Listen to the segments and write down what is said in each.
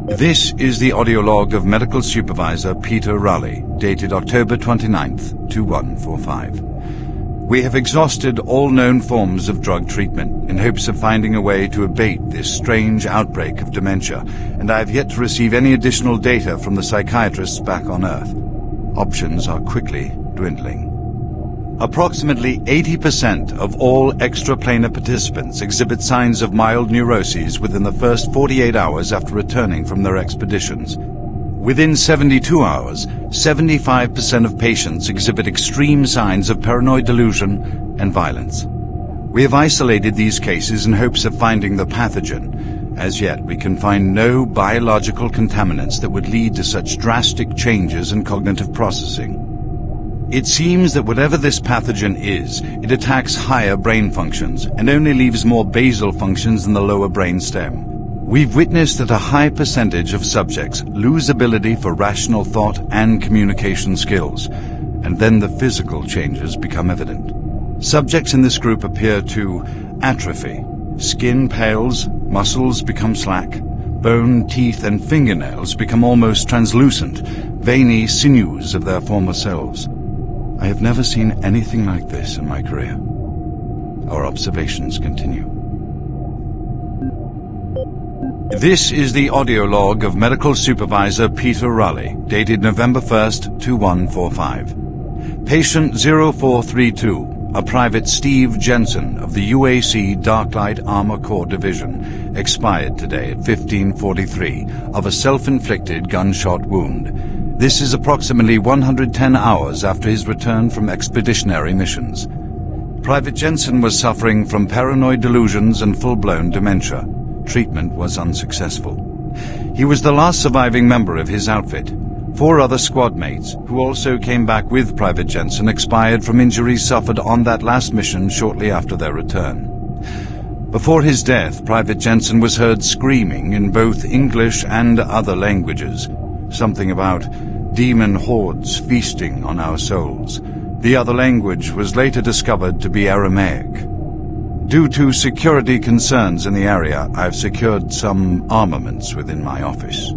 This is the audio log of Medical Supervisor Peter Raleigh, dated October 29th, 2145. We have exhausted all known forms of drug treatment in hopes of finding a way to abate this strange outbreak of dementia, and I have yet to receive any additional data from the psychiatrists back on Earth. Options are quickly dwindling. Approximately 80% of all extraplanar participants exhibit signs of mild neuroses within the first 48 hours after returning from their expeditions. Within 72 hours, 75% of patients exhibit extreme signs of paranoid delusion and violence. We have isolated these cases in hopes of finding the pathogen. As yet, we can find no biological contaminants that would lead to such drastic changes in cognitive processing. It seems that whatever this pathogen is, it attacks higher brain functions and only leaves more basal functions in the lower brain stem. We've witnessed that a high percentage of subjects lose ability for rational thought and communication skills, and then the physical changes become evident. Subjects in this group appear to atrophy. Skin pales, muscles become slack, bone, teeth, and fingernails become almost translucent, veiny sinews of their former selves. I have never seen anything like this in my career. Our observations continue. This is the audio log of Medical Supervisor Peter Raleigh, dated November 1st, 2145. Patient 0432, a Private Steve Jensen of the UAC Darklight Armor Corps Division, expired today at 15:43 of a self-inflicted gunshot wound. This is approximately 110 hours after his return from expeditionary missions. Private Jensen was suffering from paranoid delusions and full-blown dementia. Treatment was unsuccessful. He was the last surviving member of his outfit. 4 other squad mates, who also came back with Private Jensen, expired from injuries suffered on that last mission shortly after their return. Before his death, Private Jensen was heard screaming in both English and other languages. Something about demon hordes feasting on our souls. The other language was later discovered to be Aramaic. Due to security concerns in the area, I've secured some armaments within my office.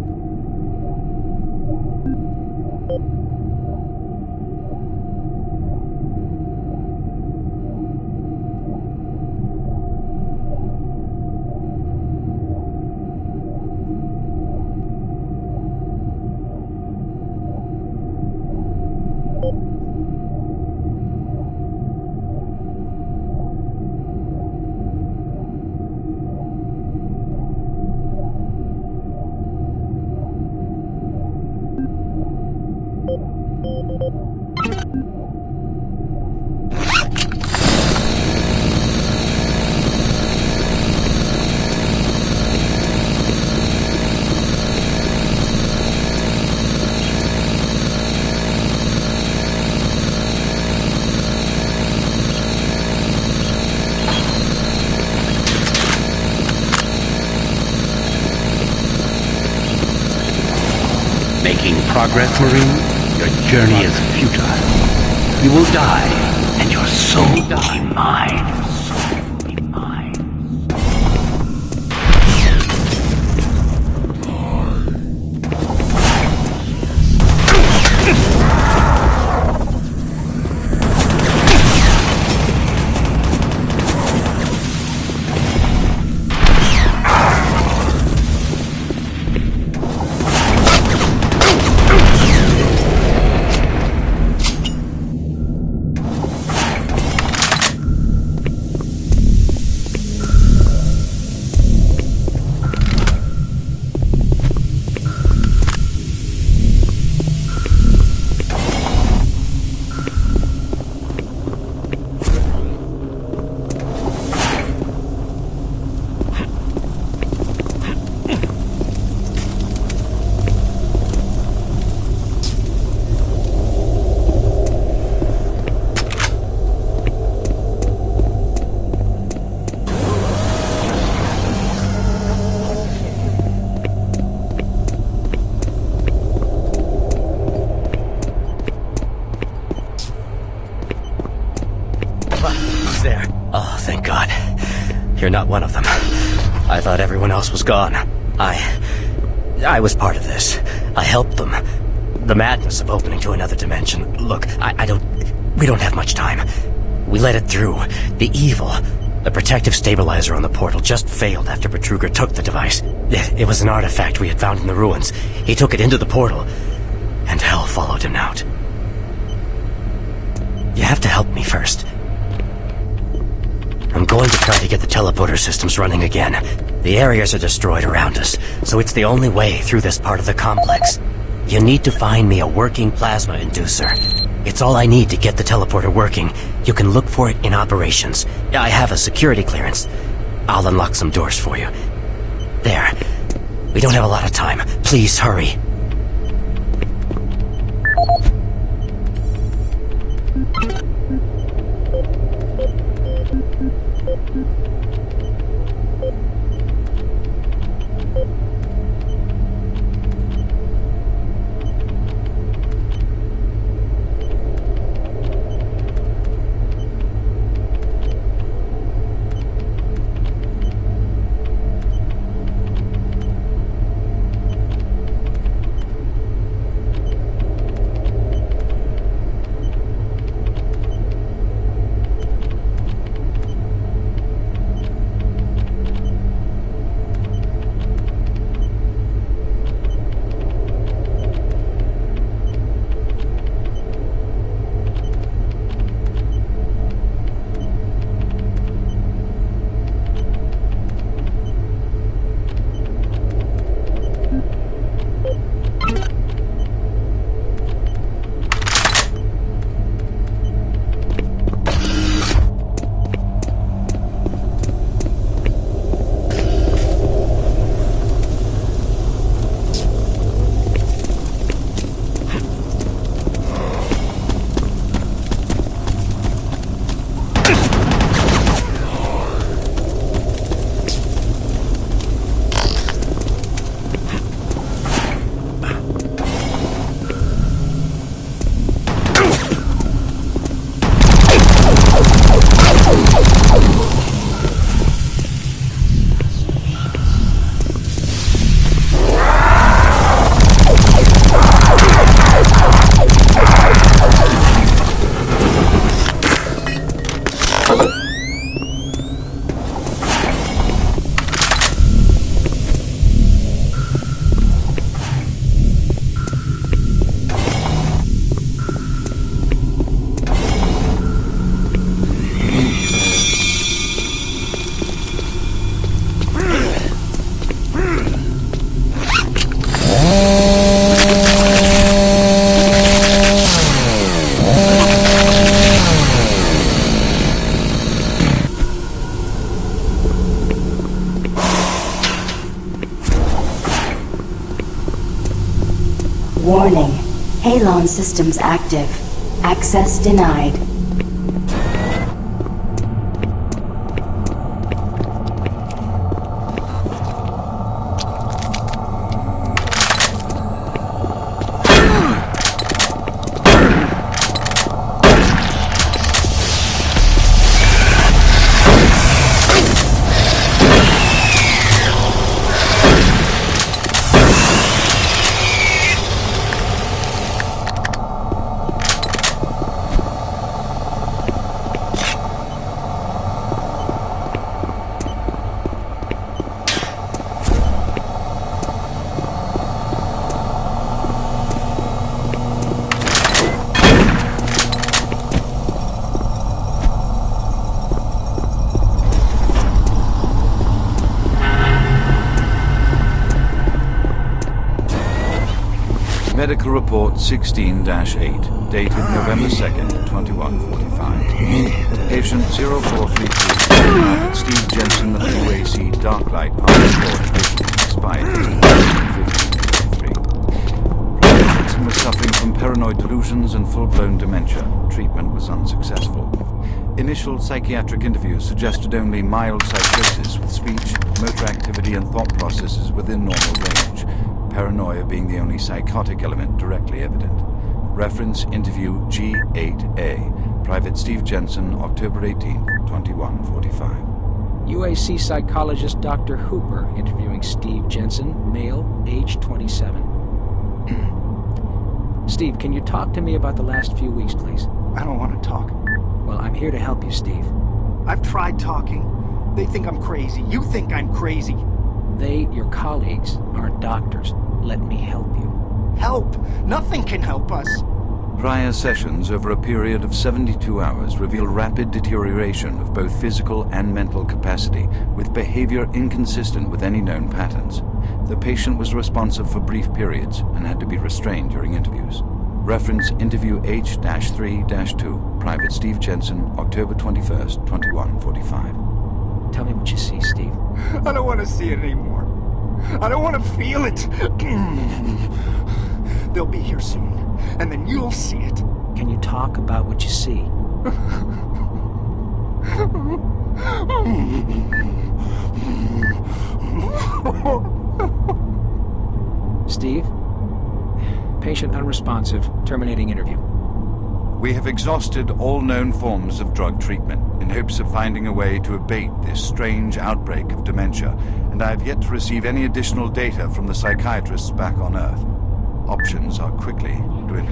Making progress, Marine? Your journey is futile. You will die, and your soul will be mine. There. Oh, thank God. You're not one of them. I thought everyone else was gone. I was part of this. I helped them. The madness of opening to another dimension. Look, we don't have much time. We let it through. The evil. The protective stabilizer on the portal just failed after Betruger took the device. It was an artifact we had found in the ruins. He took it into the portal, and hell followed him out. You have to help me first. I'm going to try to get the teleporter systems running again. The areas are destroyed around us, so it's the only way through this part of the complex. You need to find me a working plasma inducer. It's all I need to get the teleporter working. You can look for it in operations. I have a security clearance. I'll unlock some doors for you. There. We don't have a lot of time. Please hurry. Warning. Halon systems active. Access denied. Medical Report 16-8, dated November 2nd, 2145. Patient 0433, Private Steve Jensen of UAC Darklight Armed Vision, expired 1543. Private Jensen was suffering from paranoid delusions and full-blown dementia. Treatment was unsuccessful. Initial psychiatric interviews suggested only mild psychosis with speech, motor activity and thought processes within normal range. Paranoia being the only psychotic element directly evident. Reference interview G8A. Private Steve Jensen, October 18, 2145. UAC psychologist Dr. Hooper interviewing Steve Jensen, male, age 27. Steve, can you talk to me about the last few weeks, please? I don't want to talk. Well, I'm here to help you, Steve. I've tried talking. They think I'm crazy. You think I'm crazy. They, your colleagues, aren't doctors. Let me help you. Help! Nothing can help us. Prior sessions over a period of 72 hours reveal rapid deterioration of both physical and mental capacity, with behavior inconsistent with any known patterns. The patient was responsive for brief periods and had to be restrained during interviews. Reference interview H-3-2, Private Steve Jensen, October 21st, 2145. Tell me what you see, Steve. I don't want to see it anymore. I don't want to feel it. They'll be here soon, and then you'll see it. Can you talk about what you see? Steve? Patient unresponsive. Terminating interview. We have exhausted all known forms of drug treatment in hopes of finding a way to abate this strange outbreak of dementia, and I have yet to receive any additional data from the psychiatrists back on Earth. Options are quickly dwindling.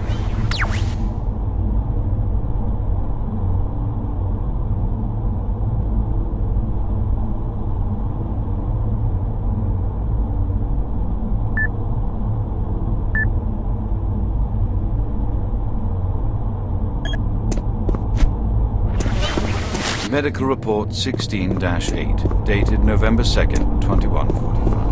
Medical Report 16-8, dated November 2nd, 2145.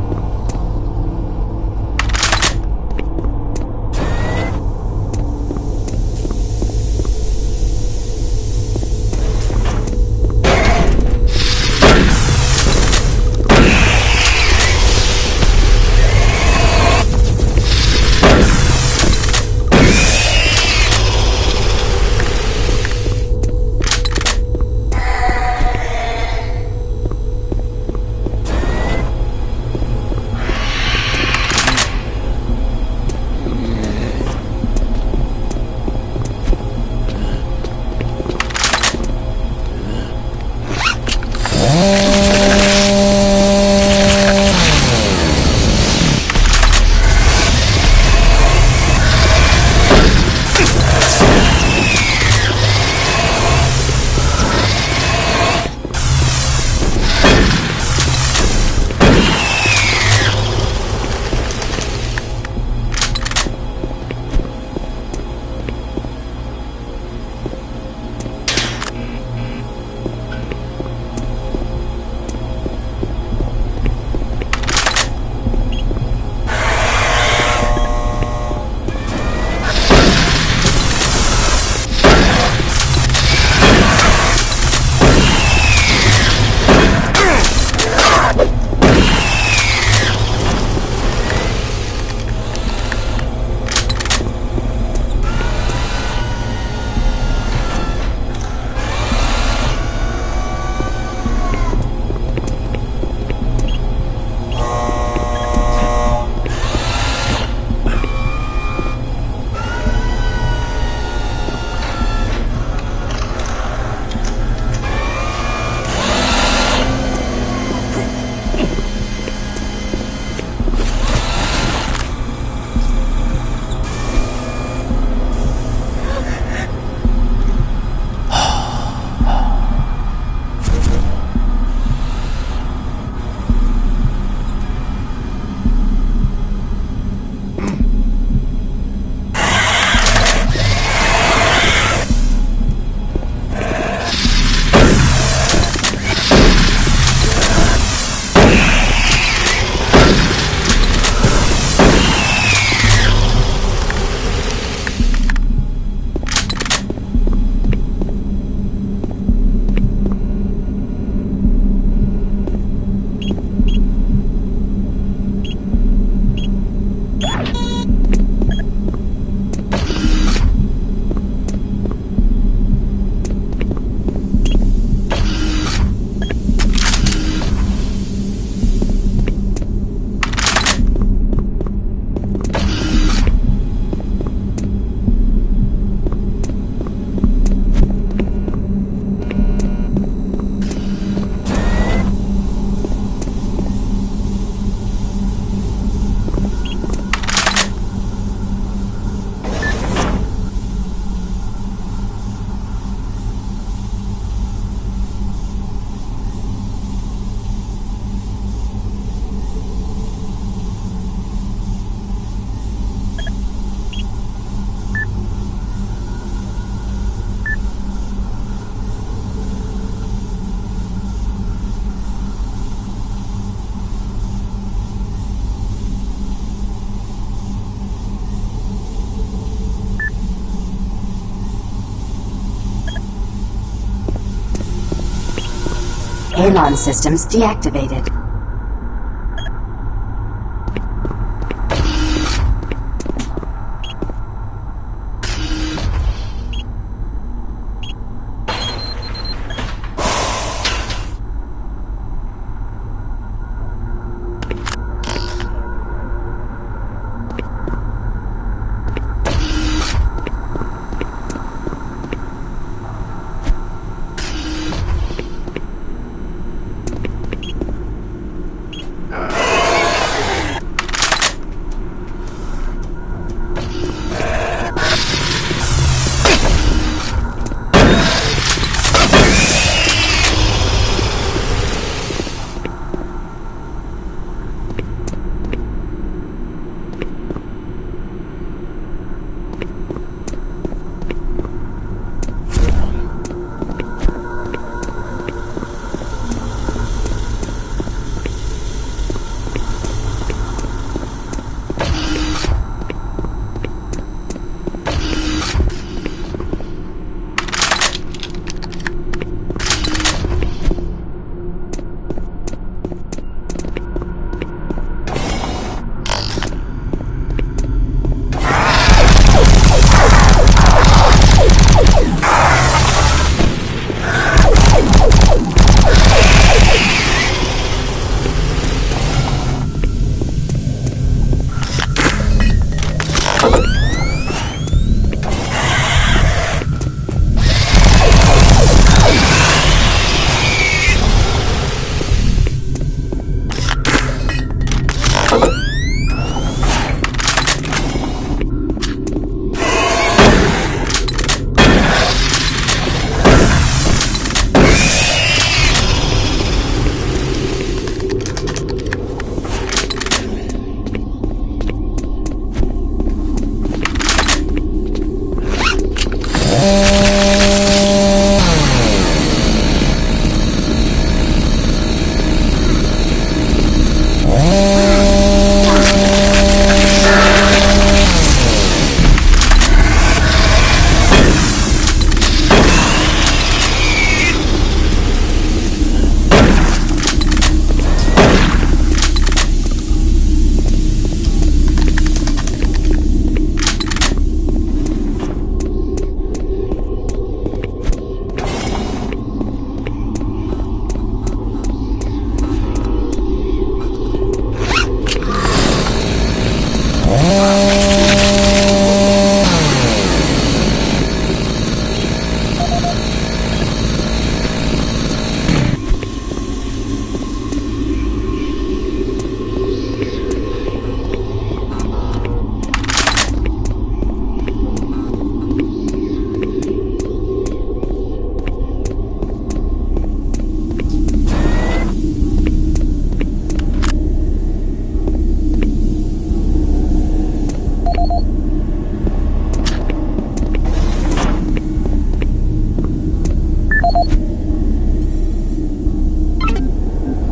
Halon systems deactivated.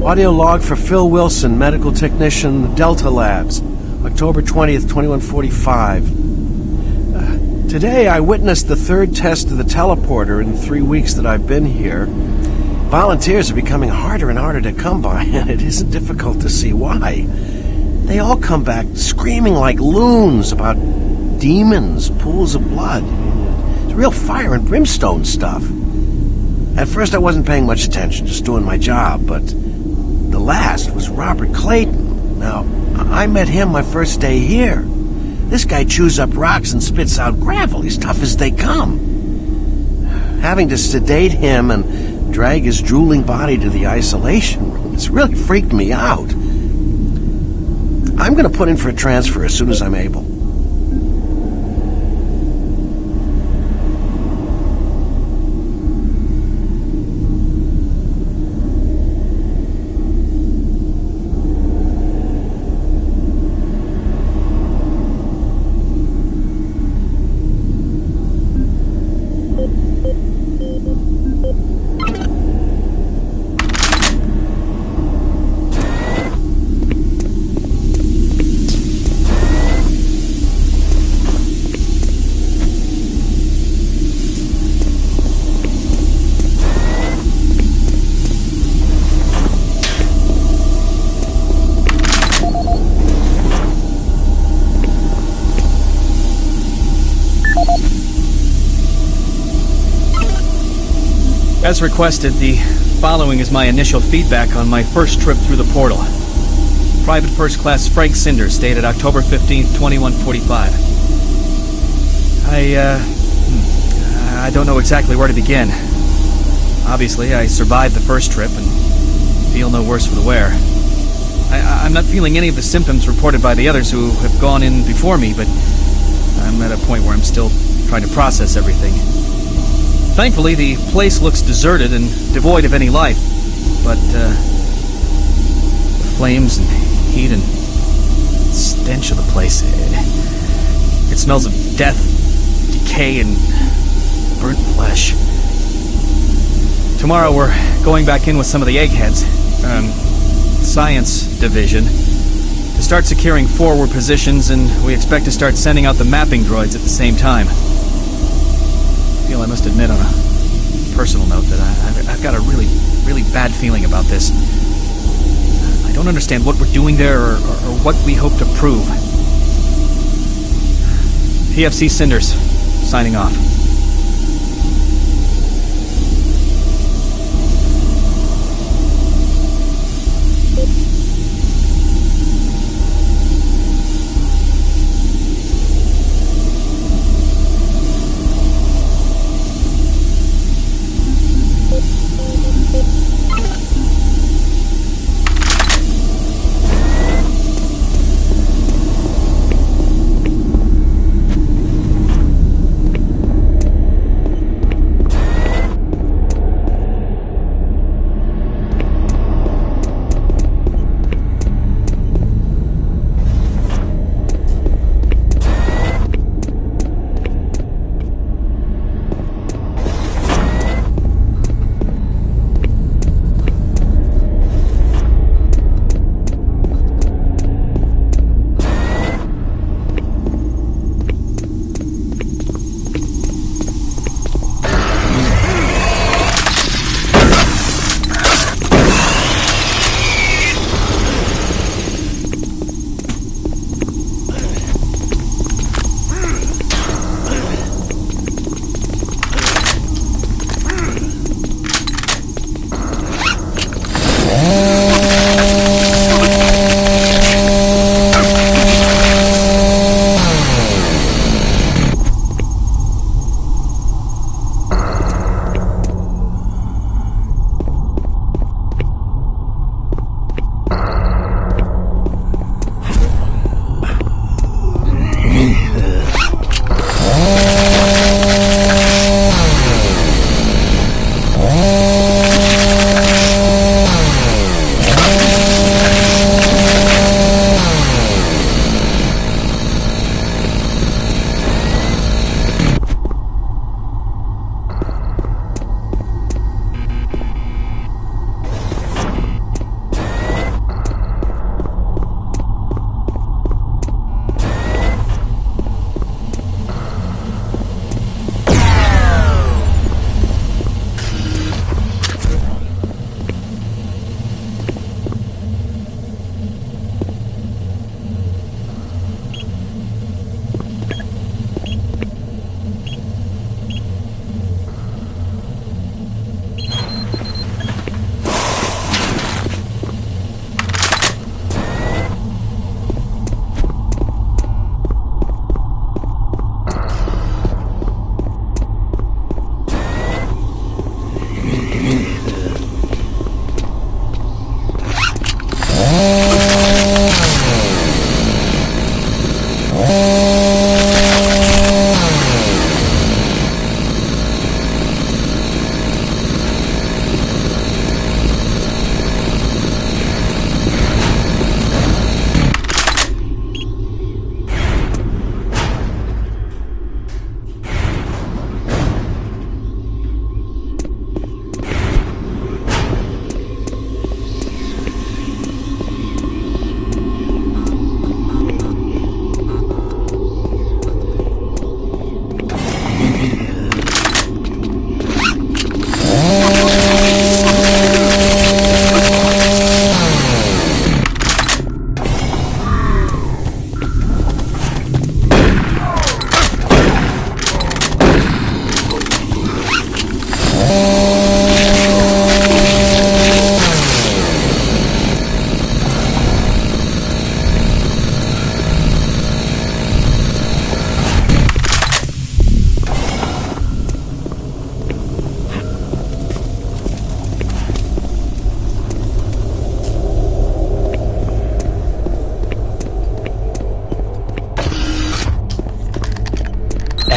Audio log for Phil Wilson, medical technician, Delta Labs, October 20th, 2145. Today I witnessed the third test of the teleporter in the 3 weeks that I've been here. Volunteers are becoming harder and harder to come by, and it isn't difficult to see why. They all come back screaming like loons about demons, pools of blood. It's real fire and brimstone stuff. At first I wasn't paying much attention, just doing my job, but the last was Robert Clayton. Now, I met him my first day here. This guy chews up rocks and spits out gravel. He's tough as they come. Having to sedate him and drag his drooling body to the isolation room, it's really freaked me out. I'm going to put in for a transfer as soon as I'm able. As requested, the following is my initial feedback on my first trip through the portal. Private First Class Frank Cinders, dated October 15th, 2145. I don't know exactly where to begin. Obviously, I survived the first trip and feel no worse for the wear. I'm not feeling any of the symptoms reported by the others who have gone in before me, but I'm at a point where I'm still trying to process everything. Thankfully, the place looks deserted and devoid of any life, but the flames and heat and stench of the place, it smells of death, decay, and burnt flesh. Tomorrow we're going back in with some of the eggheads, Science Division, to start securing forward positions, and we expect to start sending out the mapping droids at the same time. I feel I must admit on a personal note that I've got a really bad feeling about this. I don't understand what we're doing there or what we hope to prove. PFC Cinders, signing off.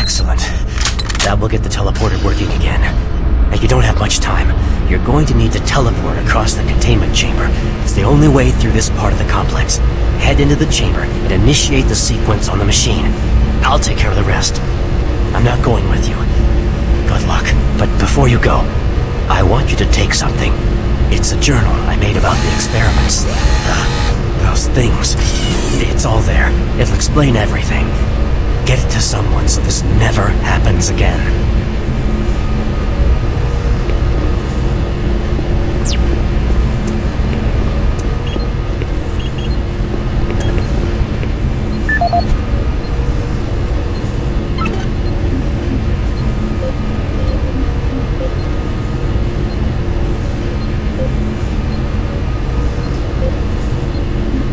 Excellent. That will get the teleporter working again. Now, you don't have much time. You're going to need to teleport across the containment chamber. It's the only way through this part of the complex. Head into the chamber and initiate the sequence on the machine. I'll take care of the rest. I'm not going with you. Good luck. But before you go, I want you to take something. It's a journal I made about the experiments. Those things. It's all there. It'll explain everything. Get it to someone so this never happens again.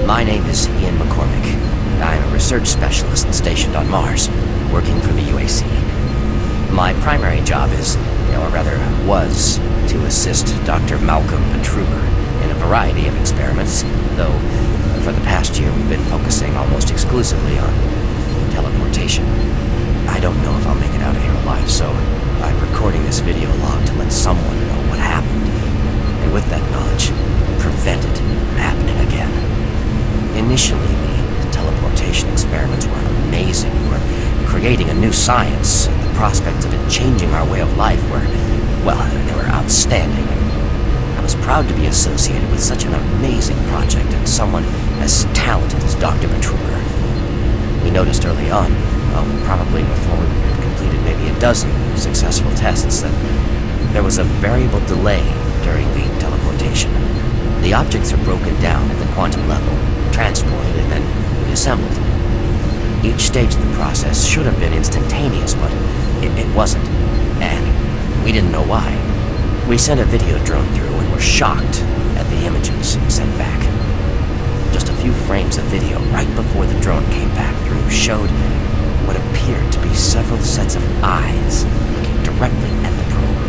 My name is Ian McCormick. I'm a research specialist stationed on Mars, working for the UAC. My primary job is, or rather was, to assist Dr. Malcolm Petruger in a variety of experiments, though for the past year we've been focusing almost exclusively on teleportation. I don't know if I'll make it out of here alive, so I'm recording this video log to let someone know what happened, and with that knowledge, prevent it from happening again. Initially, the teleportation experiments were amazing. We were creating a new science, and the prospects of it changing our way of life were, well, they were outstanding. I was proud to be associated with such an amazing project and someone as talented as Dr. Petruger. We noticed early on, probably before we had completed maybe a dozen successful tests, that there was a variable delay during the teleportation. The objects are broken down at the quantum level, transported, and then reassembled. Each stage of the process should have been instantaneous, but it wasn't, and we didn't know why. We sent a video drone through and were shocked at the images it sent back. Just a few frames of video right before the drone came back through showed what appeared to be several sets of eyes looking directly at the probe.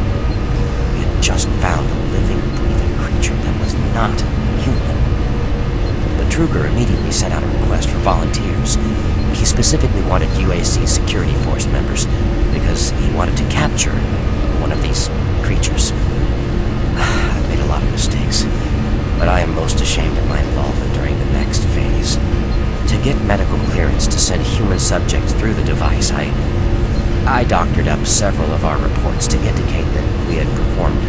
We had just found a living, breathing creature that was not human. Petruger immediately sent out a request for volunteers. He specifically wanted UAC security force members because he wanted to capture one of these creatures. I've made a lot of mistakes, but I am most ashamed of my involvement during the next phase. To get medical clearance to send human subjects through the device, I doctored up several of our reports to indicate that we had performed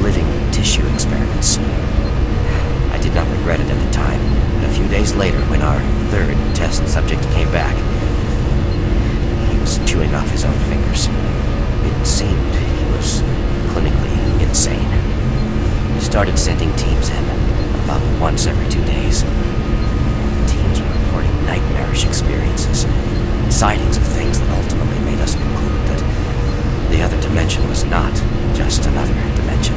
living tissue experiments. I did not regret it at the time, but a few days later, when our third test subject came back, he was chewing off his own fingers. It seemed he was clinically insane. We started sending teams in, about once every 2 days. The teams were reporting nightmarish experiences, sightings of things that ultimately made us conclude that the other dimension was not just another dimension.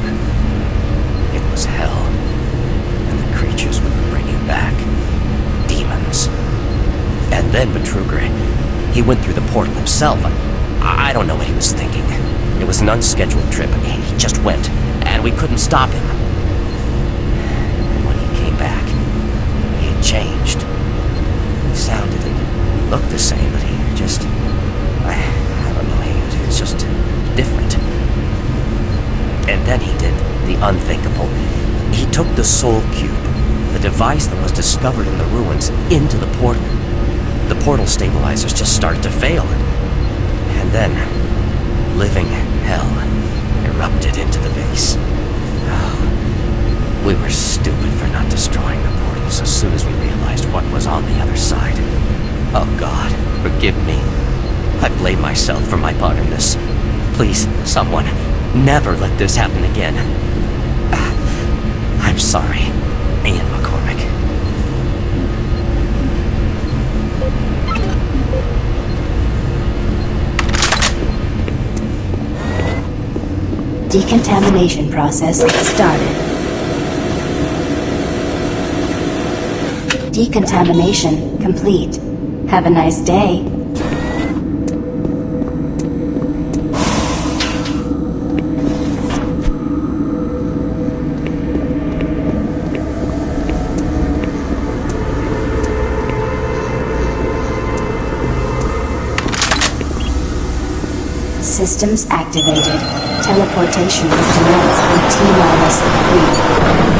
It was hell, and the creatures we were bringing back, demons. And then Petruger, he went through the portal himself. I don't know what he was thinking. It was an unscheduled trip, and he just went, and we couldn't stop him. And when he came back, he had changed. He sounded and looked the same, but he just... I don't know, he was just different. And then he did the unthinkable. He took the Soul Cube, the device that was discovered in the ruins, into the portal. The portal stabilizers just started to fail, and then living hell erupted into the base. Oh, we were stupid for not destroying the portals as soon as we realized what was on the other side. Oh God, forgive me. I blame myself for my part in this. Please, someone, never let this happen again. I'm sorry, Ian McCormick. Decontamination process started. Decontamination complete. Have a nice day. systems activated. Teleportation will commence in T-3.